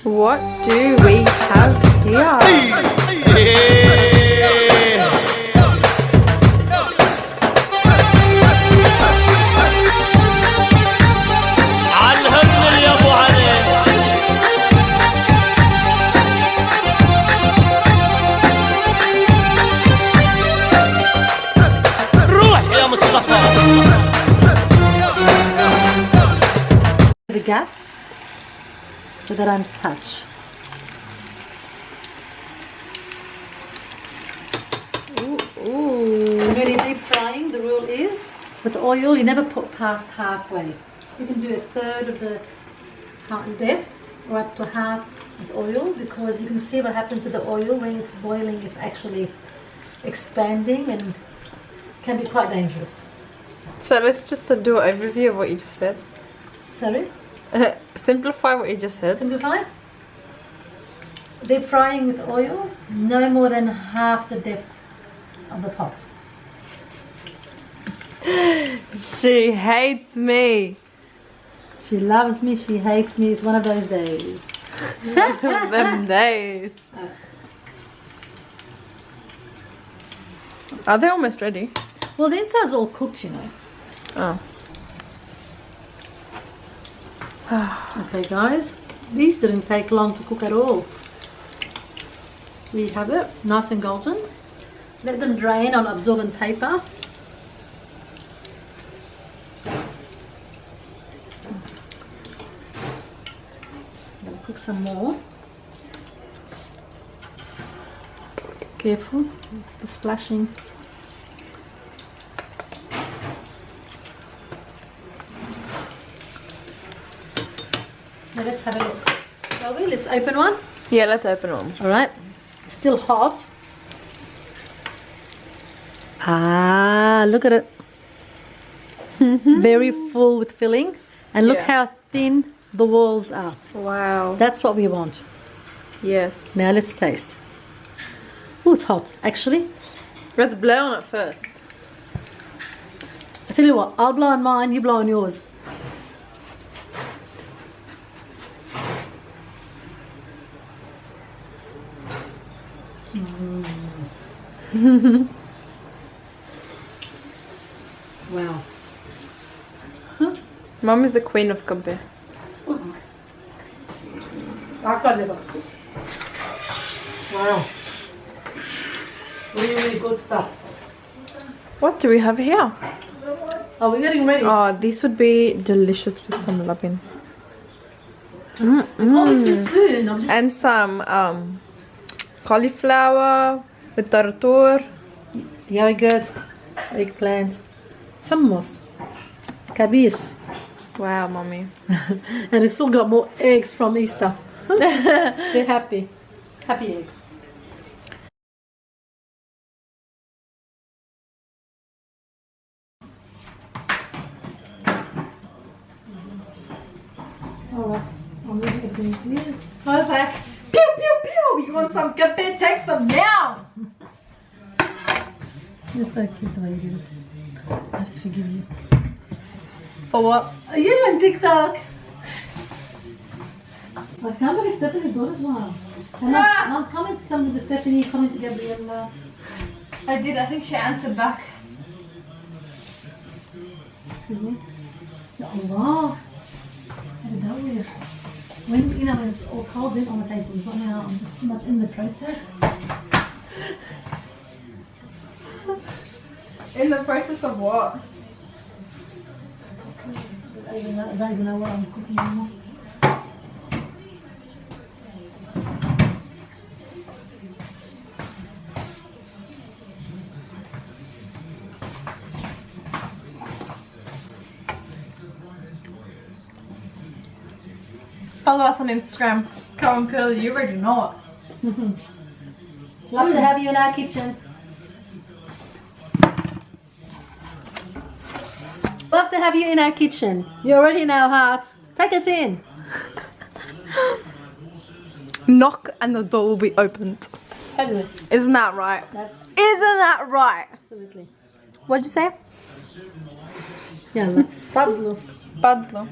What do we have here? The gap so that I don't touch. When you're deep frying, the rule is with oil you never put past halfway. You can do a third of the depth or up to half with oil, because you can see what happens to the oil when it's boiling. It's actually expanding and can be quite dangerous. So let's just do an overview of what you just said. Sorry? Simplify what you just said. Simplify? Deep frying with oil, no more than half the depth of the pot. She hates me. She loves me, she hates me. It's one of those days. One of them days. Are they almost ready? Well, the inside's all cooked, you know. Oh. Okay, guys. These didn't take long to cook at all. We have it, nice and golden. Let them drain on absorbent paper. Gonna cook some more. Careful, the splashing. Now let's have a look. Shall we? Let's open one. Yeah, let's open one. Alright. Still hot. Ah, look at it. Very full with filling. And look how thin the walls are. Wow. That's what we want. Yes. Now let's taste. Oh, it's hot, actually. Let's blow on it first. I tell you what, I'll blow on mine, you blow on yours. Wow. Mom is the queen of Kibbeh. I can't never cook. Wow. Really, really good stuff. What do we have here? Are we getting ready? Oh, this would be delicious with some labin. Probably too soon. I'm just... And some cauliflower with tartoor. Yogurt, eggplant, hummus, kabis. Wow, mommy. And we still got more eggs from Easter. They're happy. Happy eggs. Alright, I'm going to get these. How's that? Pew, pew, pew! You want some Kibbeh? Take some now! You're so cute the way you do this. I have to forgive you. For what? Are you on TikTok? I can't believe Stephanie's daughter's one. Mom, comment some to Stephanie, comment to Gabriella. I did. I think she answered back. Excuse me? Ya Allah. I don't know. When, you know, when it's all cold, then on my face, but now I'm just too much in the process. In the process of what? I don't even know what I'm cooking anymore. Follow us on Instagram. Come on, Curly, you already know it. Love to have you in our kitchen. Love to have you in our kitchen. You're already in our hearts. Take us in. Knock and the door will be opened. Anyway, Isn't that right? Isn't that right? absolutely. What'd you say? Yalla. Pablo. Padlo.